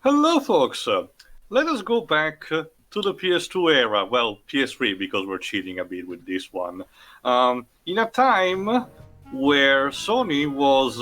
Hello, folks. Let us go back to the PS2 era. Well, PS3 because we're cheating a bit with this one. In a time where Sony was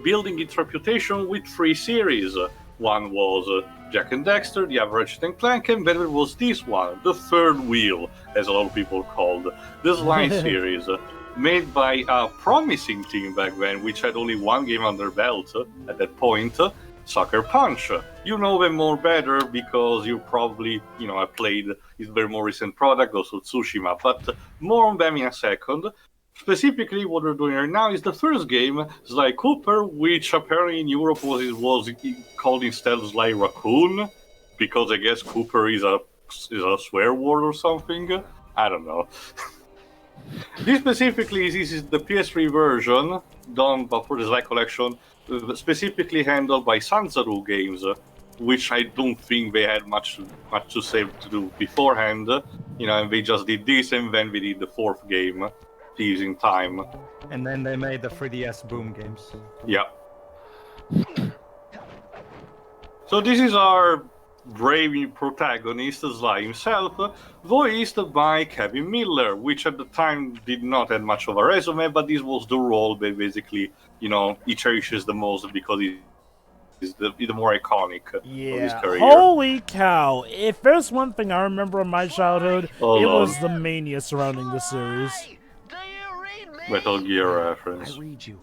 building its reputation with three series. One was Jack and Dexter, the other Ratchet and Clank, and then there was this one, the third wheel, as a lot of people called, the Sly series, made by a promising team back then, which had only one game under belt at that point, Sucker Punch. You know them more better because you probably, have played his very more recent product, also Tsushima, but more on them in a second. Specifically, what we're doing right now is the first game, Sly Cooper, which apparently in Europe was called instead Sly Raccoon, because I guess Cooper is a swear word or something. I don't know. This specifically, this is the PS3 version done for the Sly collection, specifically handled by Sanzaru Games, which I don't think they had much to say to do beforehand. And they just did this, and then they did the fourth game. Thieves in Time. And then they made the 3DS Boom games. Yeah. So this is our brave protagonist, Sly himself, voiced by Kevin Miller, which at the time did not have much of a resume, but this was the role that basically, he cherishes the most because he's the more iconic of his career. Holy cow! If there's one thing I remember in my childhood, it was the mania surrounding the series. Metal Gear reference. I read you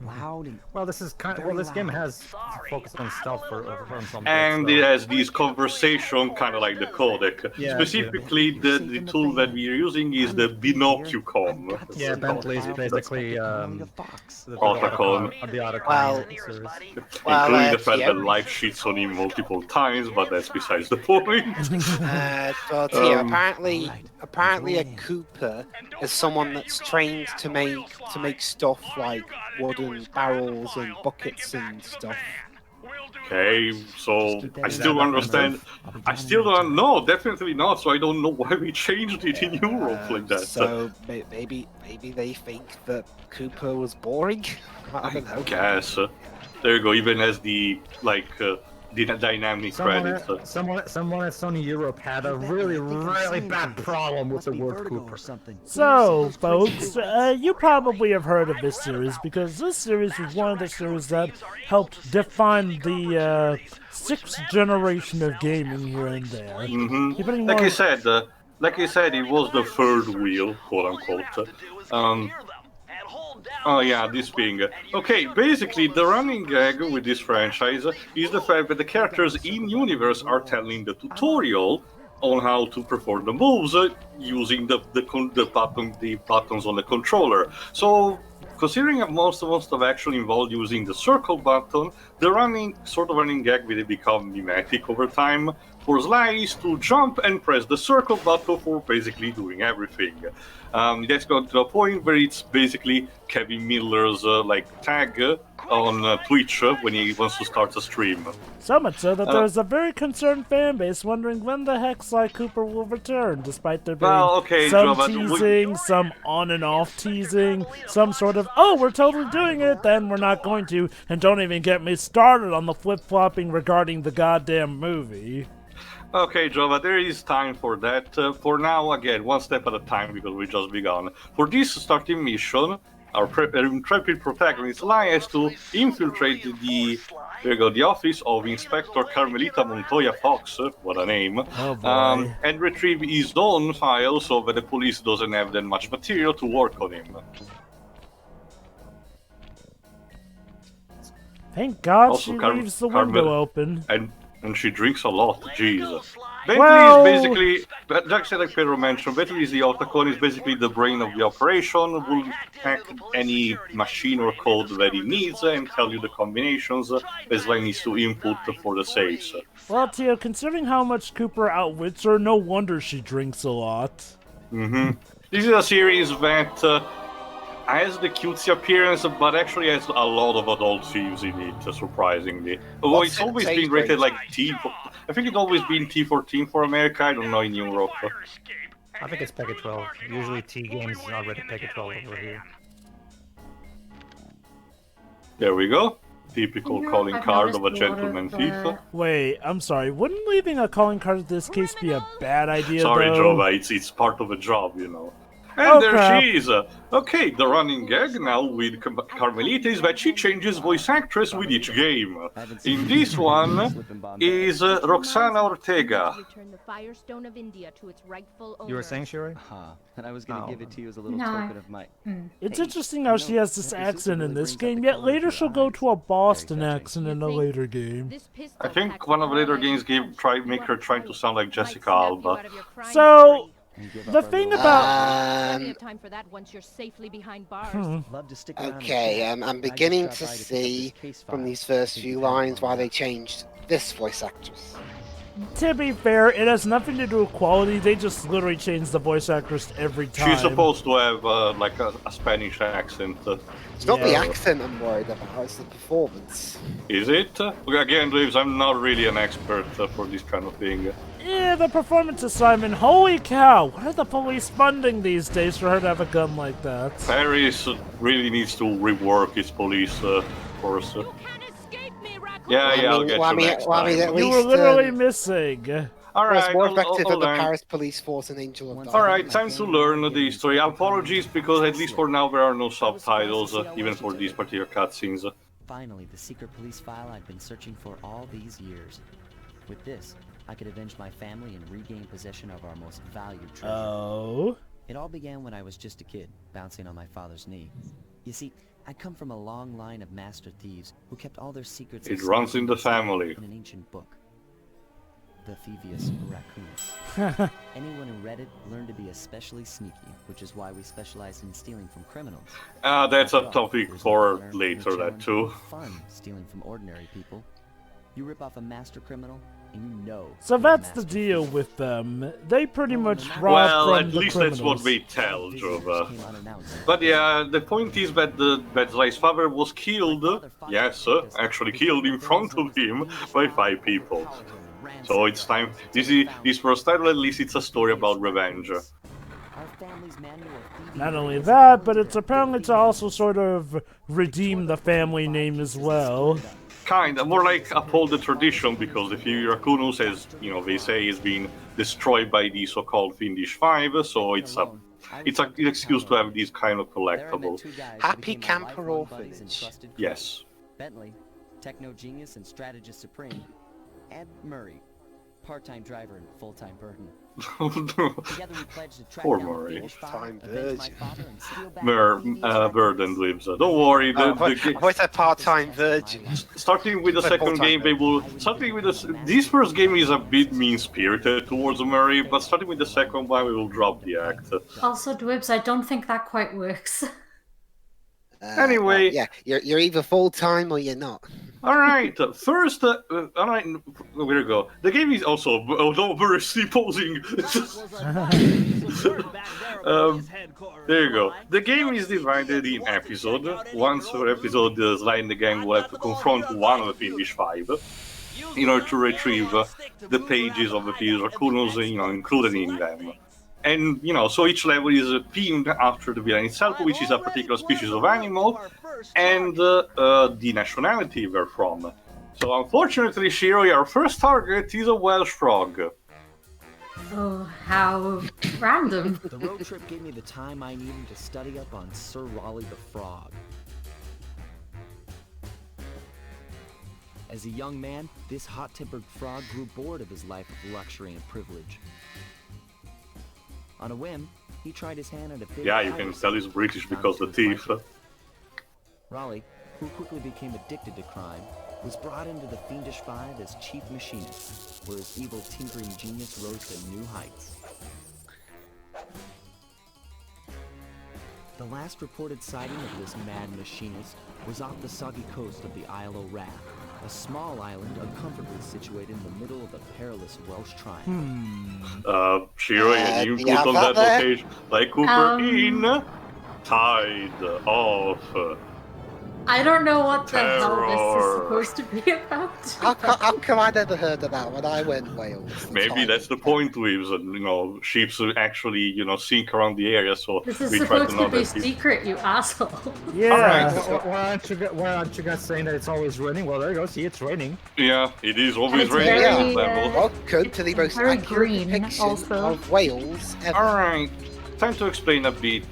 loud and well, this is kind of this game has focused on stealth for some and it has this conversation kind of like the codec. Yeah, specifically the tool that we're using is the Binocucom. Yeah, Bentley's basically the Otacon. series. Including the fact that life cheats on him multiple times, but that's besides the point. Apparently a Cooper is someone that's trained to make stuff like wooden barrels and buckets and stuff. Okay, so I still don't understand. I still don't know, definitely not. So I don't know why we changed it in Europe like that. So maybe they think that Cooper was boring. I don't know. Guess. There you go. Even as the dynamic credits. Someone at Sony Europe had a really bad problem with the word Cooper. So, folks, you probably have heard of this series because this series was one of the series that helped define the sixth generation of gaming here and there. Mm-hmm. Like I said, it was the third wheel, quote unquote. Oh yeah, this thing. Okay, basically the running gag with this franchise is the fact that the characters in-universe are telling the tutorial on how to perform the moves using the buttons on the controller. So, considering that most of action involved using the circle button, the running gag will become mimetic over time. For Sly is to jump and press the circle button for basically doing everything. That's got to a point where it's basically Kevin Miller's tag on Twitch when he wants to start a stream. So much so that there's a very concerned fan base wondering when the heck Sly Cooper will return, despite there being some teasing, some on and off teasing, some sort of, oh, we're totally doing it, then we're not going to, and don't even get me started on the flip-flopping regarding the goddamn movie. Okay, Jova, there is time for that. For now, again, one step at a time because we just begun. For this starting mission, our intrepid protagonist Sly has to infiltrate the office of Inspector Carmelita Montoya Fox, what a name, and retrieve his own file so that the police doesn't have that much material to work on him. Thank God she leaves the window open. And she drinks a lot, jeez. Bentley is basically, just like Pedro mentioned, Bentley is the Otacon, is basically the brain of the operation, will hack any machine or code that he needs and tell you the combinations as Sly needs to input for the saves. Well, Tio, considering how much Cooper outwits her, no wonder she drinks a lot. This is a series that has the cutesy appearance, but actually has a lot of adult themes in it, surprisingly. Although it's always been rated like T. I think it's always been T14 for America, I don't know in Europe. I think it's Pega 12. Usually T games are rated Pega 12 over here. There we go. typical calling card of a gentleman thief. Wait, I'm sorry. Wouldn't leaving a calling card in this case be a bad idea, Sorry, though? Jova, it's part of a job, you know. And there she is! Okay, the running gag now with Carmelita is that she changes voice actress with each game. In this one is Roxana Ortega. You were saying, Shuri? And I was gonna give it to you as a little token of my... It's interesting how she has this accent in this game, yet later she'll go to a Boston accent in a later game. I think one of the later games make her trying to sound like Jessica Alba. So, the thing about... Okay, I'm beginning to see from these first few lines why they changed this voice actress. To be fair, it has nothing to do with quality, they just literally change the voice actress every time. She's supposed to have like a Spanish accent. It's not the accent I'm worried about, it's the performance. Is it? Again, Lives, I'm not really an expert for this kind of thing. Yeah, the performance is Simon. Holy cow, what are the police funding these days for her to have a gun like that? Paris really needs to rework its police force. Yeah, I'll get you next time. You were literally missing. Alright, more effective than the Paris police force and Angel of Alright, time to learn the history. Apologies, because at least for now there are no subtitles, even for these particular cutscenes. Finally, the secret police file I've been searching for all these years. With this, I could avenge my family and regain possession of our most valued treasure. Oh? It all began when I was just a kid, bouncing on my father's knee. You see, I come from a long line of master thieves who kept all their secrets. It runs in the family. In an ancient book, the Thievius Racoonus. Anyone who read it learned to be especially sneaky, which is why we specialize in stealing from criminals. That's a topic for later, that too. Fun stealing from ordinary people. You rip off a master criminal, and you know. So that's the deal with them. They pretty much rob from the criminals. Well, at least that's what they tell, Jova. But yeah, the point is that Zai's father was killed, yes, actually killed in front of him by 5 people. So it's time, this first title at least it's a story about revenge. Not only that, but it's apparently to also sort of redeem the family name as well. Kinda, more like uphold the tradition, because the Thievius Racoonus, as you know, they say, is being destroyed by the so-called Fiendish Five, so it's an excuse to have these kind of collectibles. Happy Camper Orphanage. Yes. Bentley, techno genius and strategist supreme, Ed Murray, part-time driver and full-time burden. Together we pledged to track Poor down Murray. the Fiendish Five, avenge my father, and steal back Burden lives. Don't worry. What's a part-time virgin? Starting with the second game, they will. Starting with this first game is a bit mean-spirited towards Murray, but starting with the second one, we will drop the act. Also, Dwibs, I don't think that quite works. Anyway, yeah, you're either full-time or you're not. Alright, first, alright, here we go. The game is also, although very posing. There you go. The game is divided in episodes. Once per episode, Sly and the gang will have to confront one of the Fiendish Five in order to retrieve the pages of the Thievius Racoonus, included in them. And, so each level is themed after the villain itself, which is a particular species of animal, and the nationality they're from. So, unfortunately, Shiro, your first target is a Welsh frog. Oh, how random. The road trip gave me the time I needed to study up on Sir Raleigh the Frog. As a young man, this hot-tempered frog grew bored of his life of luxury and privilege. On a whim, he tried his hand at a big... Yeah, you can tell he's British because the thief. Raleigh, who quickly became addicted to crime, was brought into the Fiendish Five as chief machinist, where his evil tinkering genius rose to new heights. The last reported sighting of this mad machinist was off the soggy coast of the Isle o' Wrath, a small island uncomfortably situated in the middle of the perilous Welsh Triangle. Shiro, you put on that location, like Cooper in Tide Off. I don't know what the hell this is supposed to be about. How come I never heard of that when I went Wales? Maybe that's the point, Thieves. Ships actually, sink around the area, so This is we try to supposed know to be that. secret, you asshole. Yeah. Why aren't you guys saying that it's always raining? Well, there you go. See, it's raining. Yeah, it is always It's raining very, at this level. Welcome to the most very accurate green depiction also. of Wales ever. Alright, time to explain a bit.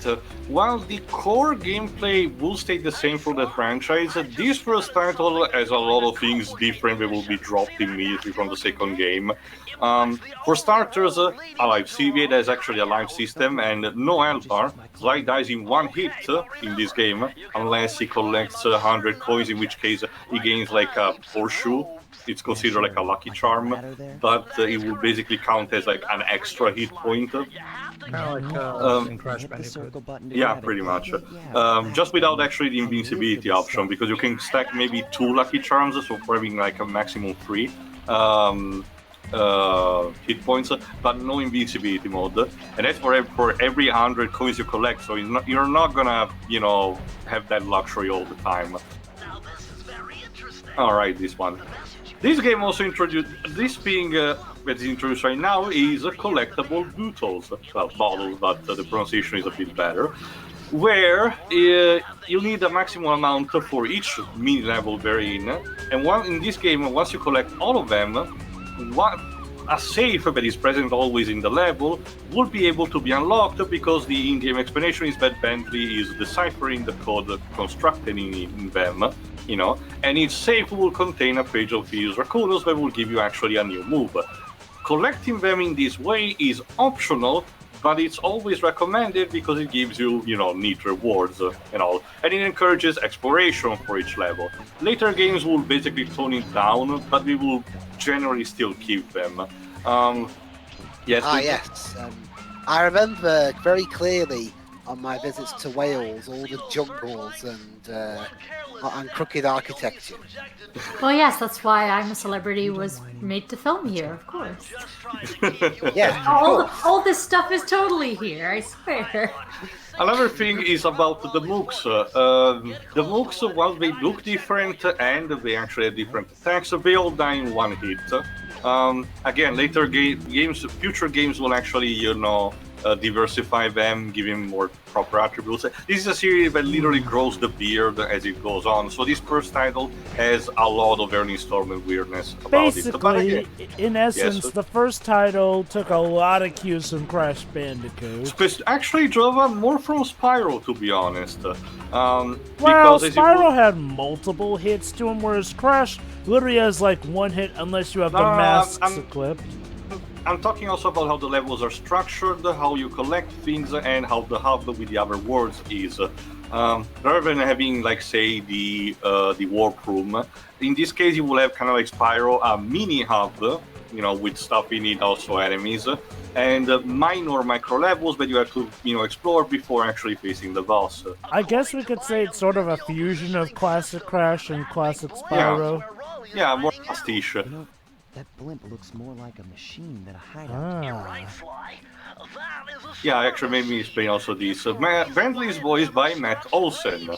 While the core gameplay will stay the same for the franchise, this first title has a lot of things different that will be dropped immediately from the second game. For starters, it has actually a life system and no Eltar. Sly dies in one hit in this game, unless he collects 100 coins, in which case he gains like a horseshoe. It's considered like a lucky charm, but it will basically count as like an extra hit point. Kind of like in Crash Bandicoot. Yeah, pretty much. Just without actually the invincibility option, because you can stack maybe 2 lucky charms, so for having like a maximum 3 hit points, but no invincibility mode. And that's for every 100 coins you collect, so you're not gonna, have that luxury all the time. Alright, this one. This game also introduced, this being that is introduced right now, is collectible bottles. Well, bottles, but the pronunciation is a bit better. Where you need a maximum amount for each mini-level they're in. And in this game, once you collect all of them, a safe that is present always in the level will be able to be unlocked, because the in-game explanation is that Bentley is deciphering the code constructed in them. And each safe will contain a page of Thievius Racoonus that will give you actually a new move. Collecting them in this way is optional, but it's always recommended because it gives you, neat rewards and all. And it encourages exploration for each level. Later games will basically tone it down, but we will generally still keep them. Yes. Yes. I remember very clearly on my visits to Wales all the jungles and crooked architecture. Well, yes, that's why I'm a Celebrity was made to film here, of course. Yeah, all this stuff is totally here, I swear. Another thing is about the mooks. The mooks, while they look different and they actually have different attacks, they all die in one hit. Again, later future games will actually, diversify them, giving more proper attributes. This is a series that literally grows the beard as it goes on, so this first title has a lot of early installment weirdness about Basically, it. in essence, the first title took a lot of cues from Crash Bandicoot. Actually, Java, more from Spyro, to be honest. Well, because Spyro had multiple hits to him, whereas Crash literally has like one hit unless you have the masks equipped. I'm talking also about how the levels are structured, how you collect things, and how the hub with the other worlds is. Rather than having, like, say, the warp room, in this case you will have kind of like Spyro, a mini hub, with stuff in it, also enemies, and minor micro levels that you have to, explore before actually facing the boss. I guess we could say it's sort of a fusion of classic Crash and classic Spyro. Yeah, more pastiche. That blimp looks more like a machine than a hideout. Yeah, actually made me explain also this. Bentley is voiced by Matt Olsen,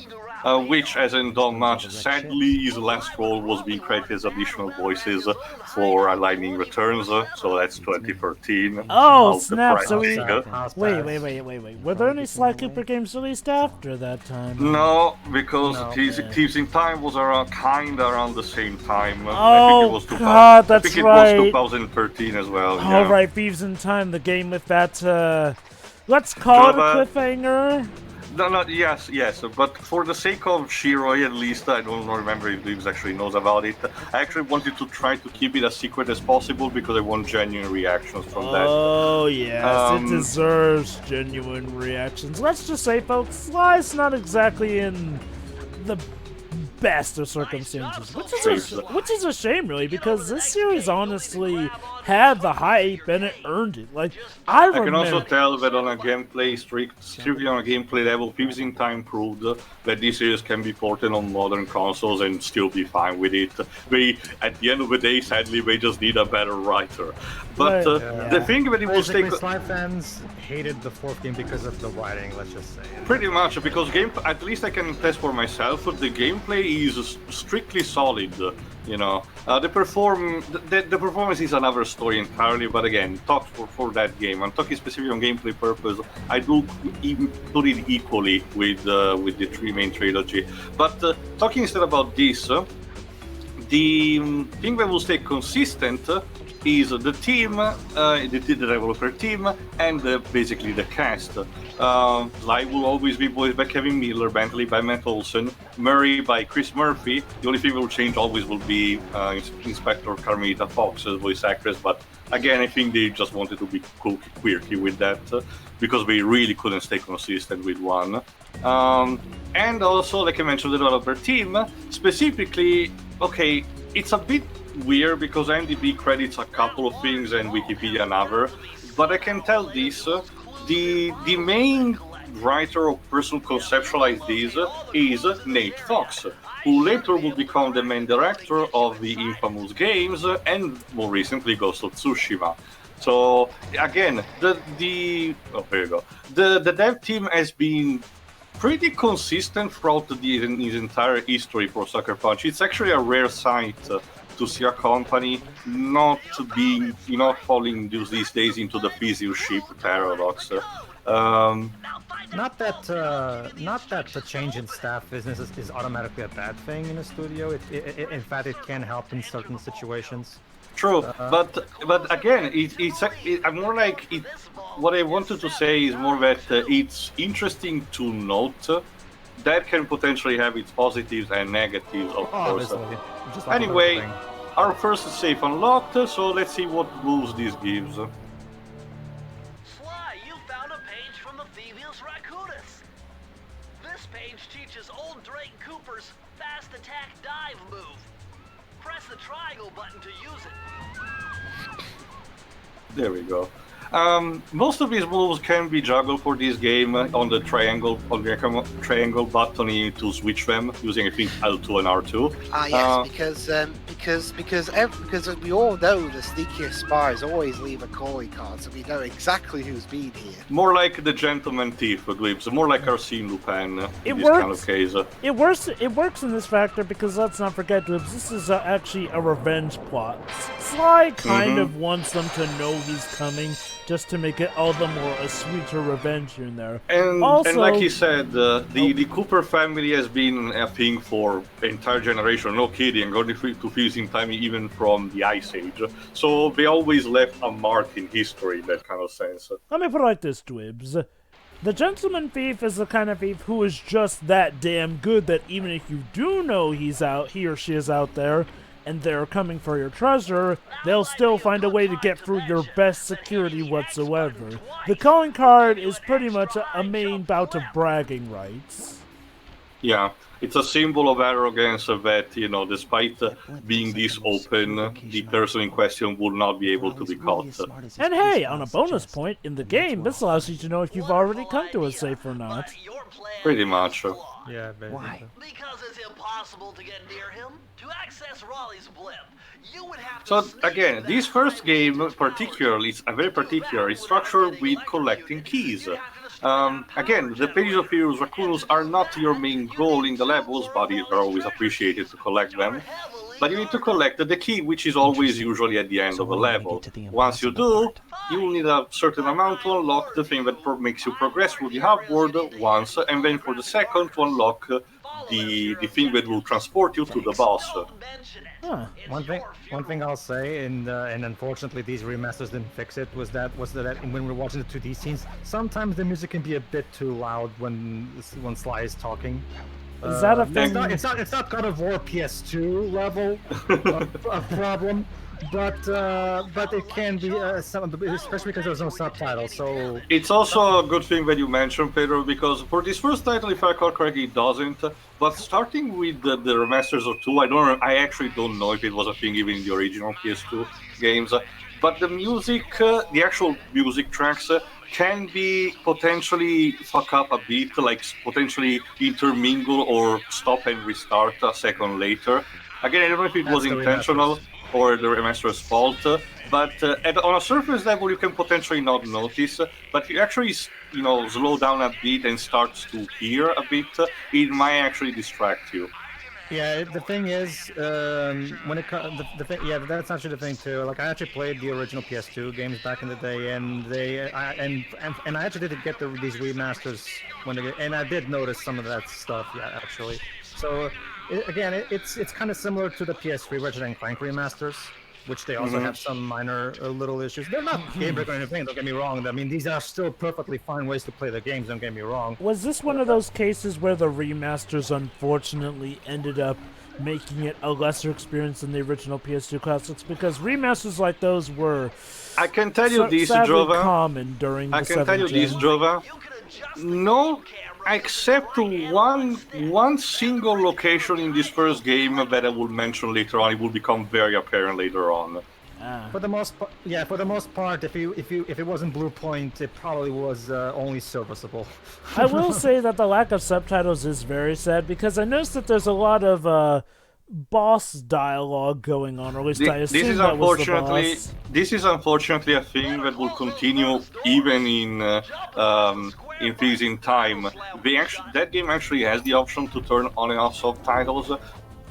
which hasn't done much. Sadly, his last role was being credited as additional voices for Lightning Returns, so that's 2013. Oh, snap, so we... Wait. Were there any Sly Cooper games released after that time? No, because Thieves in Time was kinda around the same time. Oh, God, that's right. I think it was 2013 as well. Oh, right, Thieves in Time, the game with that, let's call it a cliffhanger. No, yes, but for the sake of Shiroi, at least, I don't remember if Thieves actually knows about it. I actually wanted to try to keep it as secret as possible because I want genuine reactions from that. Oh, yes, it deserves genuine reactions. Let's just say, folks, Sly's not exactly in the best of circumstances, which is a shame, really, because this series honestly had the hype and it earned it. Like I can also tell that on a gameplay strictly on a gameplay level, Thieves in Time proved that this series can be ported on modern consoles and still be fine with it. They, at the end of the day, sadly, they just need a better writer. But the thing that it was Sly fans hated the fourth game because of the writing. Let's just say pretty much because at least I can test for myself. The gameplay is strictly solid. You know, the performance is another story entirely. But again, talk for that game. I'm talking specifically on gameplay purpose. I do put it equally with the three main trilogy. But talking instead about this, the thing that will stay consistent is the team, the developer team, and basically the cast. Sly will always be voiced by Kevin Miller, Bentley by Matt Olson, Murray by Chris Murphy. The only thing that will change always will be Inspector Carmelita Fox's voice actress, but again, I think they just wanted to be quirky with that because they really couldn't stay consistent with one. And also, like I mentioned, the developer team, specifically, okay, it's a bit weird because IMDb credits a couple of things and Wikipedia another, but I can tell this, the main writer or person who conceptualized this is Nate Fox, who later would become the main director of the infamous games and more recently Ghost of Tsushima. So again, there you go. The dev team has been pretty consistent throughout his entire history for Sucker Punch. It's actually a rare sight to see a company not falling these days into the Theseus ship paradox. Not that the change in staff business is automatically a bad thing in a studio. In fact, it can help in certain situations. True, but again, I'm more like it. What I wanted to say is more that it's interesting to note that can potentially have its positives and negatives, of course. Anyway, our first save unlocked, so let's see what moves this gives. Sly, you found a page from the Thievius Racoonus. This page teaches old Drake Cooper's fast attack dive move. Press the triangle button to use it. There we go. Most of these moves can be juggled for this game on the triangle button. You need to switch them using I think L2 and R2. Yes, because as we all know, the sneakiest spies always leave a calling card, so we know exactly who's been here. More like the gentleman thief, Glibs. More like Arsene Lupin in this kind of case. It works in this factor because let's not forget, Glibs, this is actually a revenge plot. Sly kind of wants them to know he's coming, just to make it all the more a sweeter revenge here and there. And like he said, the Cooper family has been a thing for an entire generation, no kidding, going to Thieves in Time even from the Ice Age. So they always left a mark in history in that kind of sense. Let me put it like this, Dwibs. The gentleman thief is the kind of thief who is just that damn good that even if you do know he or she is out there, and they're coming for your treasure, they'll still find a way to get through your best security whatsoever. The calling card is pretty much a main bout of bragging rights. Yeah, it's a symbol of arrogance that, despite being this open, the person in question would not be able to be caught. And hey, on a bonus point, in the game, this allows you to know if you've already come to a safe or not. Pretty much. Yeah, basically. Why? Because it's impossible to get near him. To access Raleigh's blimp, you would have to... So again, this first game particularly is a very particular structure with collecting keys. Again, the pages of Thievius Racoonus are not your main goal in the levels, but they are always appreciated to collect them. But you need to collect the key, which is always usually at the end of a level. Once you do, you will need a certain amount to unlock the thing that makes you progress through the hub world once, and then for the second to unlock the thing that will transport you to the boss. Huh. One thing I'll say, and unfortunately these remasters didn't fix it, was that when we're watching the 2D scenes, sometimes the music can be a bit too loud when Sly is talking. Is that a thing? It's not God of War PS2 level of problem, but it can be especially because there's no subtitles. So it's also a good thing that you mentioned, Pedro, because for this first title, if I recall correctly, it doesn't. But starting with the remasters of 2, I actually don't know if it was a thing even in the original PS2 games. But the music, the actual music tracks, can be potentially fuck up a bit, like potentially intermingle or stop and restart a second later. Again, I don't know if it was intentional or the remaster's fault, but on a surface level you can potentially not notice, but if you actually slow down a bit and start to hear a bit, it might actually distract you. Yeah, the thing is, when it comes, yeah, that's actually the thing too. Like, I actually played the original PS2 games back in the day, and and I actually did get these remasters and I did notice some of that stuff. Yeah, actually. So it's kind of similar to the PS3 Ratchet and Clank remasters, which they also have some minor little issues. They're not game breaking or anything, don't get me wrong. I mean, these are still perfectly fine ways to play the games, don't get me wrong. Was this one of those cases where the remasters unfortunately ended up making it a lesser experience than the original PS2 classics? Because remasters like those were I can tell you this, Jova. common during the 7th gen. I can tell you this, Jova. No, except one single location in this first game that I will mention later on. It will become very apparent later on. For the most part, if it wasn't Blue Point, it probably was only serviceable. I will say that the lack of subtitles is very sad, because I noticed that there's a lot of boss dialogue going on, or at least I assume that was the boss. This is unfortunately a thing that will continue even in Thieves in Time. That game actually has the option to turn on and off subtitles,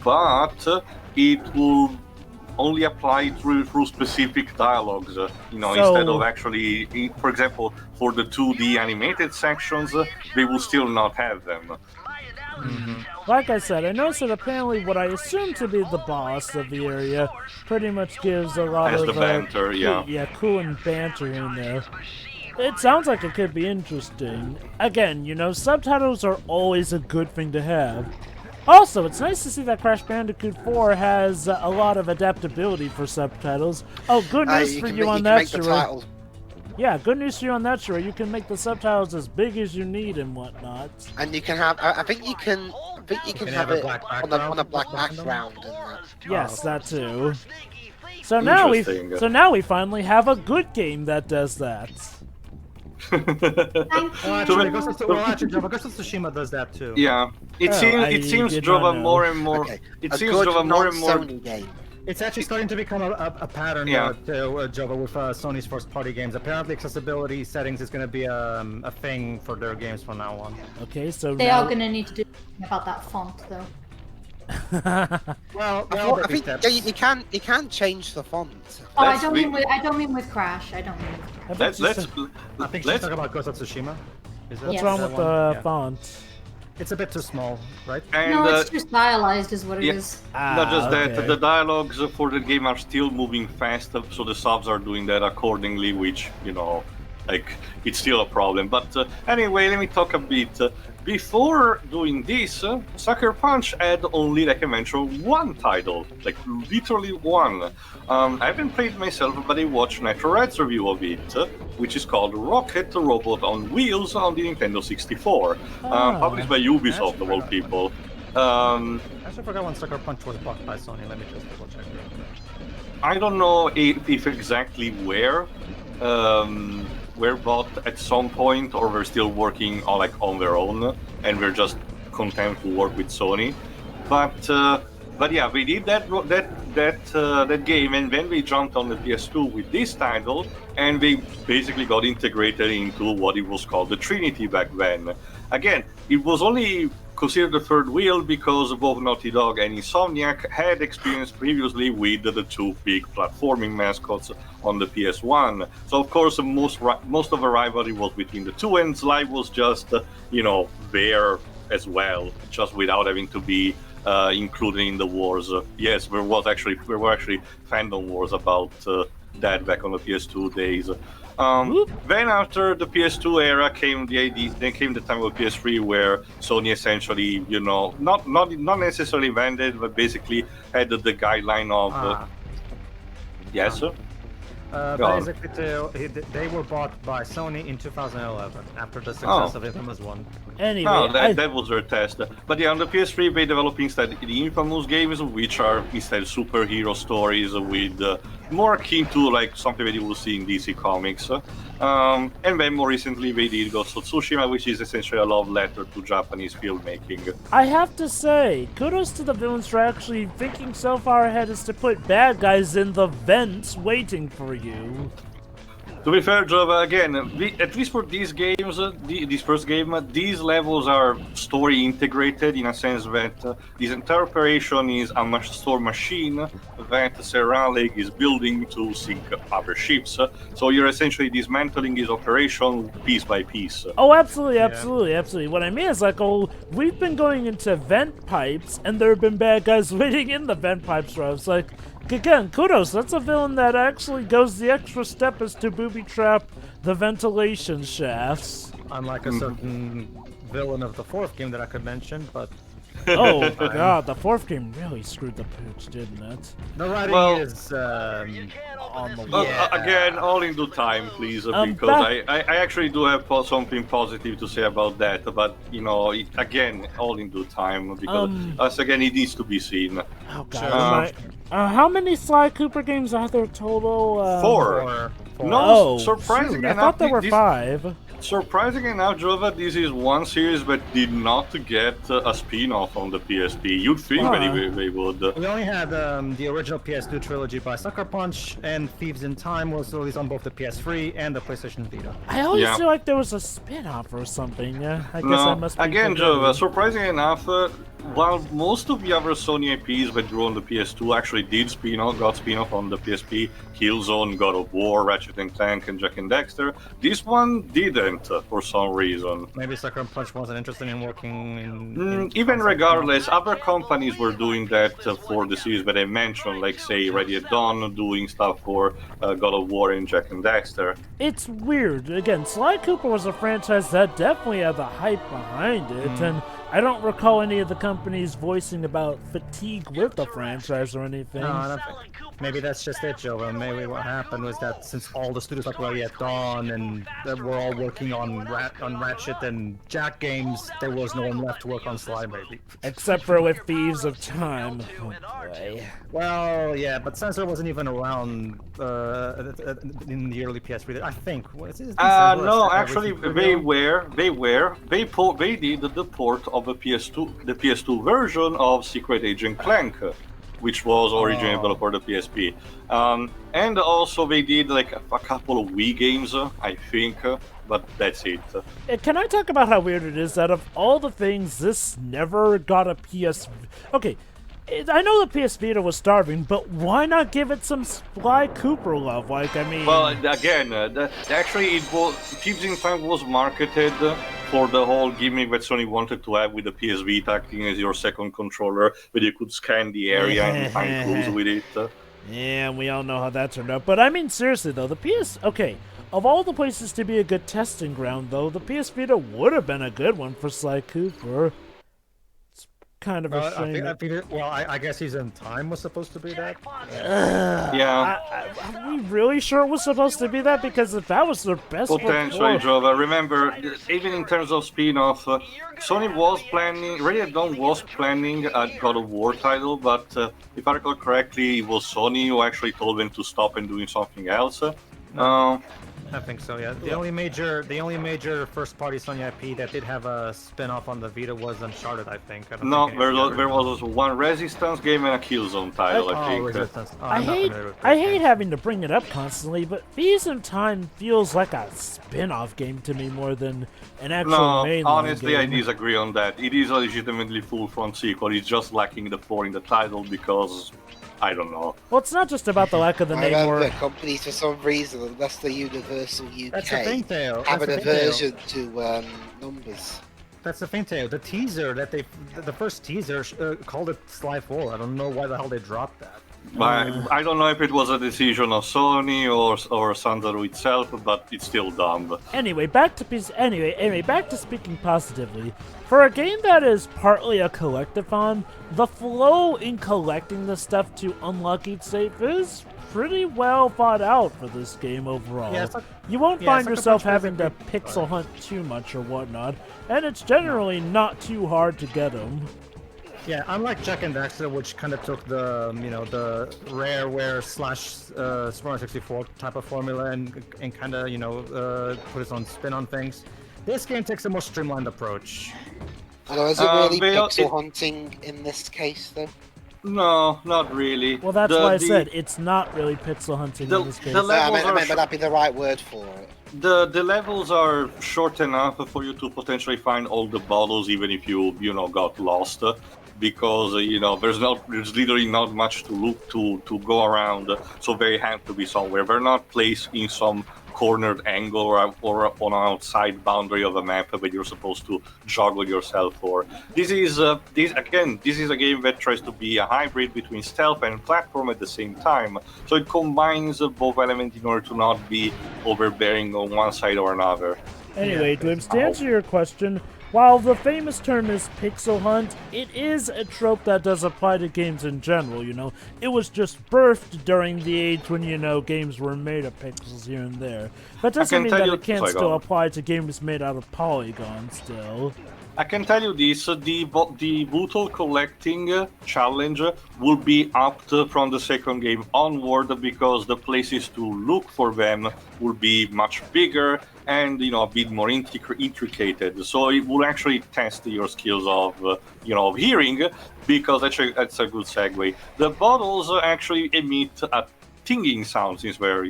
but it will only apply through specific dialogues, instead of actually, for example, for the 2D animated sections, they will still not have them. Like I said, I noticed that apparently what I assume to be the boss of the area pretty much gives a lot of the banter, cool and banter in there. It sounds like it could be interesting. Again, subtitles are always a good thing to have. Also, it's nice to see that Crash Bandicoot 4 has a lot of adaptability for subtitles. Oh, good news for you on that, Shiro. Yeah, good news for you on that, Shiro. You can make the subtitles as big as you need and whatnot. And you can have, I think you can have it on a black background. Yes, that too. So now we finally have a good game that does that. Actually, Ghost of Tsushima does that too. Yeah, it seems Jova more and more. Okay. It seems Jova more and more. Game. It's actually starting to become a pattern, Jova, with Sony's first-party games. Apparently, accessibility settings is going to be a thing for their games from now on. Okay, so they are going to need to do something about that font, though. well, I think you can change the font. Oh, I don't mean with Crash. I don't mean with Crash. I think she's talking about Ghost of Tsushima. What's wrong with the font? It's a bit too small, right? And, no, it's too stylized is what it is. Not just that, the dialogues for the game are still moving fast, so the subs are doing that accordingly, which, it's still a problem. But anyway, let me talk a bit. Before doing this, Sucker Punch had only, like I mentioned, one title. Literally one. I haven't played myself, but I watched Natural Red's review of it, which is called Rocket Robot on Wheels on the Nintendo 64. Published by Ubisoft, of all people. I actually forgot when Sucker Punch was bought by Sony. Let me just double check. I don't know if exactly where. Were bought at some point, or we're still working on their own, and we're just content to work with Sony. But yeah, we did that game, and then we jumped on the PS2 with this title, and we basically got integrated into what it was called the Trinity back then. Again, it was only considered the third wheel because both Naughty Dog and Insomniac had experience previously with the two big platforming mascots on the PS1. So of course most of the rivalry was between the two, and Sly was just there as well, just without having to be included in the wars. Yes, there were actually fandom wars about that back on the PS2 days. Then after the PS2 era came the time of PS3, where Sony essentially, not necessarily vended, but basically had the guideline of Yes, sir. Basically, they were bought by Sony in 2011 after the success of Infamous 1. Anyway, no, that was their test. But yeah, on the PS3, they developed instead the Infamous games, which are instead superhero stories with more akin to like something that you will see in DC Comics. And then more recently, they did Ghost of Tsushima, which is essentially a love letter to Japanese filmmaking. I have to say, kudos to the villains for actually thinking so far ahead as to put bad guys in the vents waiting for you. To be fair, Java, again, at least for these games, this first game, these levels are story integrated in a sense that this entire operation is a store machine that Serralek is building to sink other ships. So you're essentially dismantling this operation piece by piece. Oh, absolutely, absolutely, absolutely. What I mean is like, we've been going into vent pipes, and there have been bad guys waiting in the vent pipes for us. Like, again, kudos. That's a villain that actually goes the extra step as to booby trap the ventilation shafts. Unlike a certain villain of the fourth game that I could mention, but... Oh, God, the fourth game really screwed the pooch, didn't it? The writing is on the wall. Again, all in due time, please, because I actually do have something positive to say about that, but, you know, again, all in due time, because, again, it needs to be seen. Oh, God. How many Sly Cooper games are there total? 4. No, surprisingly enough, I thought there were 5. Surprisingly enough, Jova, this is one series that did not get a spin-off on the PSP. You'd think that they would. We only had the original PS2 trilogy by Sucker Punch, and Thieves in Time was released on both the PS3 and the PlayStation Vita. I always feel like there was a spin-off or something. Yeah, I guess I must be again, Jova, surprisingly enough, while most of the other Sony IPs that grew on the PS2 actually did got spin-off on the PSP, Killzone, God of War, Ratchet & Clank, and Jak and Daxter, this one didn't for some reason. Maybe Sucker Punch wasn't interested in working in even regardless, other companies were doing that for the series that I mentioned, like say Ready at Dawn doing stuff for God of War and Jak and Daxter. It's weird. Again, Sly Cooper was a franchise that definitely had the hype behind it, and I don't recall any of the companies voicing about fatigue with the franchise or anything. No, I don't think. Maybe that's just it, Joe. Maybe what happened was that since all the studios like Ready at Dawn and we're all working on Ratchet and Jak games, there was no one left to work on Sly, maybe. Except for with Thieves of Time. Oh, boy. Well, yeah, but Sensor wasn't even around in the early PS3. I think. No, actually, they did the port of the PS2 version of Secret Agent Clank, which was originally developed for the PSP. And also they did like a couple of Wii games, I think, but that's it. Can I talk about how weird it is that of all the things, this never got a PS... Okay, I know the PS Vita was starving, but why not give it some Sly Cooper love? Like, I mean... Well, again, actually, Thieves in Time was marketed for the whole gimmick that Sony wanted to have with the PS Vita acting as your second controller, where you could scan the area and find clues with it. Yeah, we all know how that turned out. But I mean, seriously, though, the PS... Okay, of all the places to be a good testing ground, though, the PS Vita would have been a good one for Sly Cooper. Kind of a shame. I guess He's in Time was supposed to be that. Yeah. Are we really sure it was supposed to be that? Because if that was their best potentially, Jova. Remember, even in terms of spin-off, Sony was planning, Ready at Dawn was planning a God of War title, but if I recall correctly, it was Sony who actually told them to stop and doing something else. I think so, yeah. The only major first-party Sony IP that did have a spin-off on the Vita was Uncharted, I think. There was one Resistance game and a Killzone title, I think. Resistance. I hate having to bring it up constantly, but Thieves in Time feels like a spin-off game to me more than an actual mainline honestly, game. I disagree on that. It is a legitimately full-front sequel. It's just lacking the 4 in the title because... I don't know. Well, it's not just about the lack of the name. I remember companies for some reason, unless the Universal UK, that's the thing, Theo. have an aversion to numbers. That's the thing, Theo. The teaser that the first teaser called it Sly 4. I don't know why the hell they dropped that. I don't know if it was a decision of Sony or Sandro itself, but it's still dumb. Anyway, back to speaking positively. For a game that is partly a collectathon, the flow in collecting the stuff to unlock each safe is pretty well thought out for this game overall. Yeah, you won't find yourself having to pixel hunt too much or whatnot, and it's generally not too hard to get them. Yeah, unlike Jack and Daxter, which kind of took the the rareware / Super Mario 64 type of formula and kind of put its own spin on things, this game takes a more streamlined approach. Although is it really pixel hunting in this case, though? No, not really. Well, that's why I said it's not really pixel hunting in this case. Would that be the right word for it? The levels are short enough for you to potentially find all the bottles, even if you got lost. Because there's literally not much to look to go around, so they have to be somewhere. They're not placed in some cornered angle or on an outside boundary of a map that you're supposed to juggle yourself for. This is a game that tries to be a hybrid between stealth and platform at the same time. So it combines both elements in order to not be overbearing on one side or another. Anyway, to answer your question, while the famous term is pixel hunt, it is a trope that does apply to games in general, It was just birthed during the age when, games were made of pixels here and there. That doesn't mean that it can't still apply to games made out of polygons still. I can tell you this, the bottle collecting challenge will be upped from the second game onward because the places to look for them will be much bigger and a bit more intricate. So it will actually test your skills of hearing, because actually that's a good segue. The bottles actually emit a tinging sound since they're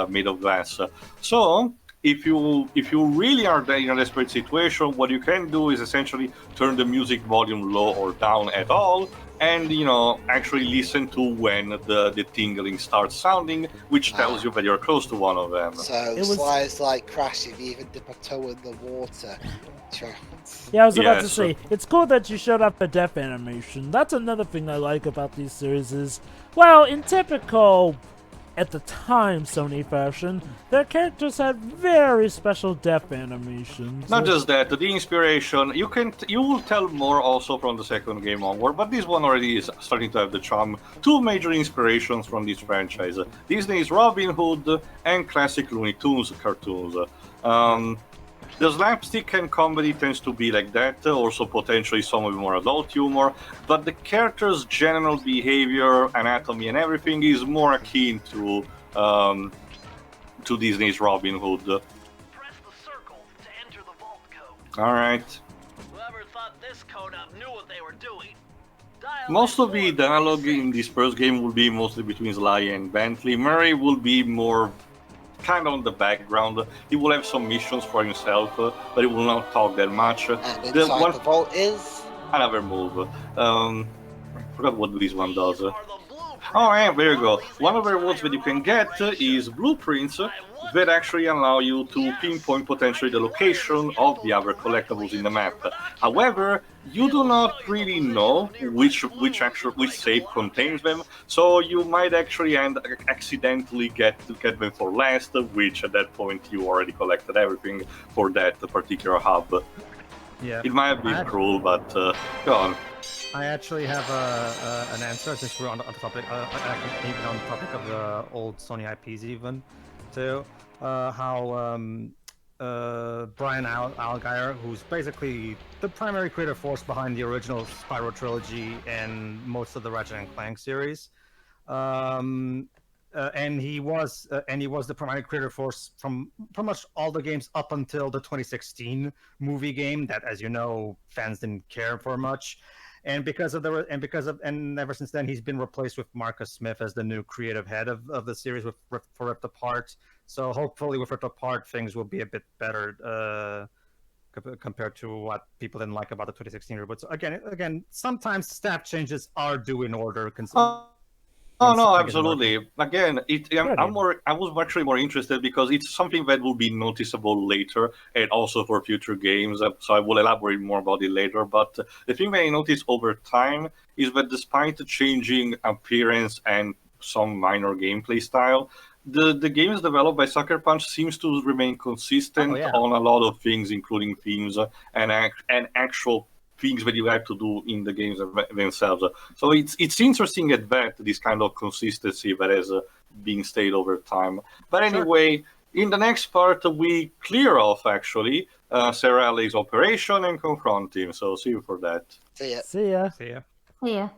made of glass. So if you really are in a desperate situation, what you can do is essentially turn the music volume low or down at all, and actually listen to when the tingling starts sounding, which tells you that you're close to one of them. So Sly's like Crash if you even dip a toe in the water. Yeah, I was about to say, it's cool that you showed up a death animation. That's another thing I like about these series is, well, in typical, at the time, Sony fashion, their characters had very special death animations. Not just that, the inspiration, you will tell more also from the second game onward, but this one already is starting to have the charm. Two major inspirations from this franchise, Disney's Robin Hood and classic Looney Tunes cartoons. The slapstick and comedy tends to be like that, also potentially some of the more adult humor, but the character's general behavior, anatomy, and everything is more akin to Disney's Robin Hood. Press the circle to enter the vault code. All right. Whoever thought this code up knew what they were doing. Most of the dialogue in this first game will be mostly between Sly and Bentley. Murray will be more kind of on the background. He will have some missions for himself, but he will not talk that much. And inside the vault is another move. I forgot what this one does. Oh, yeah, there you go. One of the rewards that you can get is blueprints that actually allow you to pinpoint potentially the location of the other collectibles in the map. However, you do not really know which safe contains them, so you might actually accidentally get them for last, which at that point you already collected everything for that particular hub. Yeah, it might be cruel, but go on. I actually have an answer since we're on the topic, even on the topic of the old Sony IPs, even too. How Brian Algeier, who's basically the primary creative force behind the original Spyro trilogy and most of the Ratchet and Clank series, and he was the primary creative force from pretty much all the games up until the 2016 movie game that, as you know, fans didn't care for much. And ever since then, he's been replaced with Marcus Smith as the new creative head of the series for Ripped Apart. So hopefully with Ripped Apart, things will be a bit better compared to what people didn't like about the 2016 reboot. So again, sometimes staff changes are due in order. Oh no, absolutely. Again, I was actually more interested because it's something that will be noticeable later, and also for future games. So I will elaborate more about it later. But the thing that I noticed over time is that despite the changing appearance and some minor gameplay style, the games developed by Sucker Punch seems to remain consistent on a lot of things, including themes and actual things that you have to do in the games themselves. So it's interesting at that, this kind of consistency that has been stayed over time. But anyway, in the next part, we clear off, actually, Sarah Alley's operation and confront him. So see you for that. See ya. See ya. See ya. Yeah.